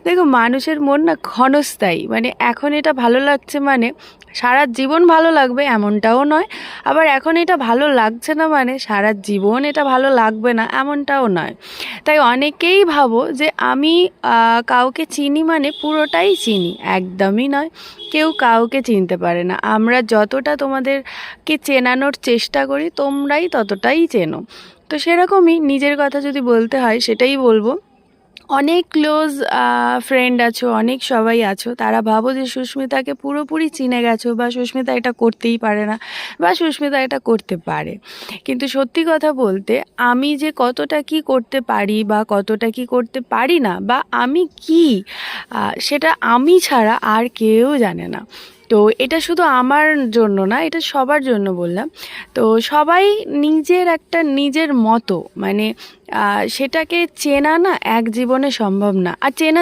দেখো মানুষের মন না ক্ষণস্থায়ী, মানে এখন এটা ভালো লাগছে মানে সারা জীবন ভালো লাগবে এমনটাও নয়, আবার এখন এটা ভালো লাগছে না মানে সারা জীবন এটা ভালো লাগবে না এমনটাও নয়। তাই অনেকেই ভাবো যে আমি কাউকে চিনি মানে পুরোটাই চিনি, একদমই নয়। কেউ কাউকে চিনতে পারে না। আমরা যতটা তোমাদেরকে চেনানোর চেষ্টা করি তোমরাই ততটাই চেনো। তো সেরকমই নিজের কথা যদি বলতে হয় সেটাই বলবো। অনেক ক্লোজ ফ্রেন্ড আছো, অনেক সবাই আছো, তারা ভাবো যে সুস্মিতাকে পুরোপুরি চিনে গেছো বা সুস্মিতা এটা করতেই পারে না বা সুস্মিতা এটা করতে পারে। কিন্তু সত্যি কথা বলতে আমি যে কতটা কি করতে পারি বা কতটা কি করতে পারি না বা আমি কি, সেটা আমি ছাড়া আর কেউ জানে না। তো এটা শুধু আমার জন্য না, এটা সবার জন্য বললাম। তো সবাই নিজের একটা নিজের মতো, মানে সেটাকে চেনা না এক জীবনে সম্ভব না, আর চেনা